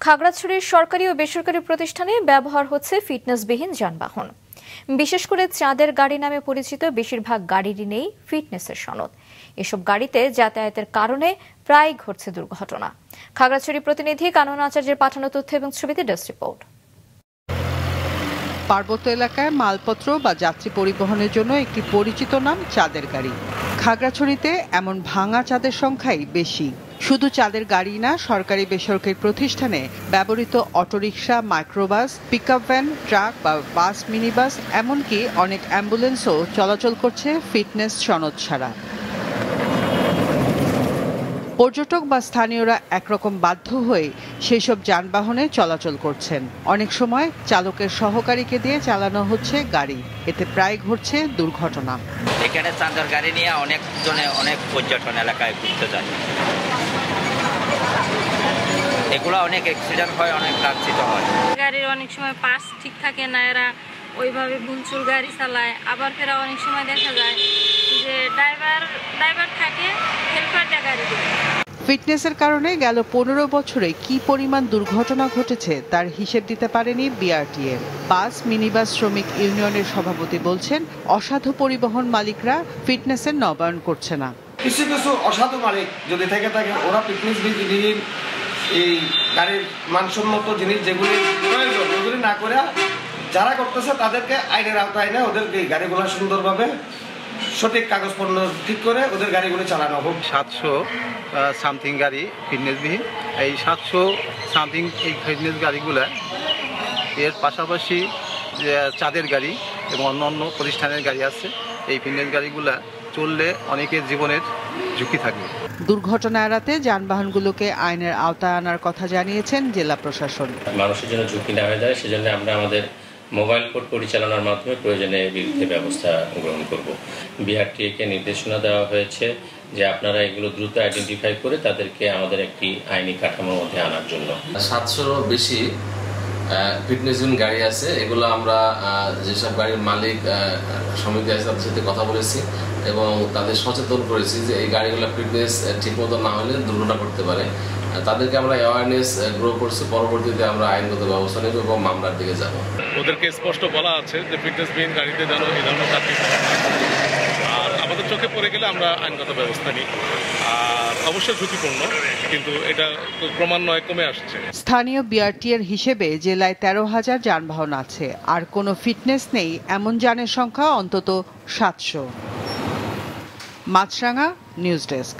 খাগড়াছড়ির সরকারি ও বেসরকারি প্রতিষ্ঠানে ব্যবহার হচ্ছে ফিটনেসবিহীন যানবাহন। বিশেষ করে চাঁদের গাড়ি নামে পরিচিত বেশিরভাগ গাড়িরই নেই ফিটনেসের সনদ। এসব গাড়িতে যাতায়াতের কারণে প্রায় ঘটছে দুর্ঘটনা। খাগড়াছড়ি প্রতিনিধি কানন আচার্যের পাঠানো তথ্য এবং ছবিতে ডেস্ক রিপোর্ট। পার্বত্য এলাকায় মালপত্র বা যাত্রী পরিবহনের জন্য একটি পরিচিত নাম চাঁদের গাড়ি। খাগড়াছড়িতে এমন ভাঙা চাঁদের সংখ্যাই বেশি। শুধু চাঁদের গাড়ি না, সরকারি বেসরকারি প্রতিষ্ঠানে ব্যবহৃত autorickshaw, microbus, pickup van, truck বা বাস, মিনিবাস, এমনকি অনেক অ্যাম্বুলেন্সও চলাচল করছে ফিটনেস সনদ ছাড়া। পর্যটক বা স্থানীয়রা একরকম বাধ্য হয়ে সেই সব যানবাহনে চলাচল করছেন। অনেক সময় চালকের সহকারীকে দিয়ে চালানো হচ্ছে গাড়ি, এতে প্রায় ঘটছে দুর্ঘটনা। এখানে চাঁদের গাড়ি নিয়ে অনেকজনে অনেক পর্যটন এলাকায় ঘুরতে যায়। এগুলো অনেক অ্যাক্সিডেন্ট হয়, অনেক লাঞ্ছিত হয়। গাড়ির অনেক সময় পাস ঠিক থাকে না, এরা ওইভাবে ভুলচুল গাড়ি চালায়। আবার ফেরা অনেক সময় দেখা যায় যে ড্রাইভার থাকে, হেল্পারটা গাড়ি দেয়। ফিটনেসের কারণে গেল 15 বছরে কি পরিমাণ দুর্ঘটনা ঘটেছে তার হিসেব দিতে পারেনি বিআরটিএ। বাস, মিনিবাস শ্রমিক ইউনিয়নের সভাপতি বলছেন, অসাধু পরিবহন মালিকরা ফিটনেসের নবায়ন করছে না। কিছু কিছু অসাধু মালিক যদি থেকে থাকে, ওরা ফিটনেস বিহীন এই গাড়ির মানসম্মত জিনিস যেগুলি প্রয়োজন ওগুলি না করে যারা করতেছে তাদেরকে আইনের আওতায় এনে ওদেরকে এই গাড়িগুলো সুন্দরভাবে সঠিক কাগজপত্র ঠিক করে ওদের গাড়িগুলো চালানো হোক। 700 সামথিং গাড়ি ফিটনেসবিহীন। এই 700 সামথিং এই ফিটনেস গাড়িগুলো এর পাশাপাশি চাঁদের গাড়ি এবং অন্য প্রতিষ্ঠানের গাড়ি আছে। এই ফিটনেস গাড়িগুলা চললে অনেকের জীবনের ঝুঁকি থাকবে। দুর্ঘটনা এড়াতে যানবাহনগুলোকে আইনের আওতায় আনার কথা জানিয়েছেন জেলা প্রশাসন। মানুষের জন্য ঝুঁকি না হয়ে যায়, সেজন্য আমরা আমাদের মোবাইল কোড পরিচালনার মাধ্যমে প্রয়োজনে বিরুদ্ধে ব্যবস্থা গ্রহণ করব। বিআরটিএকে নির্দেশনা দেওয়া হয়েছে যে আপনারা এগুলো দ্রুত আইডেন্টিফাই করে তাদেরকে আমাদের একটি আইনি কাঠামোর মধ্যে আনার জন্য। 700-রও বেশি ফিটনেসবিহীন গাড়ি আছে। এগুলো আমরা যেসব গাড়ির মালিক সমিতি আছে তাদের সাথে কথা বলেছি এবং তাদের সচেতন করেছি যে এই গাড়িগুলো ফিটনেস ঠিকমতো না হলে দুর্ঘটনা করতে পারে। তাদেরকে আমরা অ্যাওয়ারনেস গ্রো করছি। পরবর্তীতে আমরা আইনগত ব্যবস্থা নেব এবং মামলার দিকে যাব। ওদেরকে স্পষ্ট বলা আছে যে ফিটনেসবিহীন গাড়িতে যেন এই ধরনের চাকরি আর আমাদের চোখে পড়ে গেলে আমরা আইনগত ব্যবস্থা নিই। আর অবশ্যই ঝুঁকিপূর্ণ, কিন্তু এটা ক্রমান্বয়ে কমে আসছে। স্থানীয় বিআরটিএর হিসেবে জেলায় 13,000 যানবাহন আছে, আর কোনো ফিটনেস নেই এমন যানের সংখ্যা অন্তত 700। মাছরাঙা নিউজ ডেস্ক।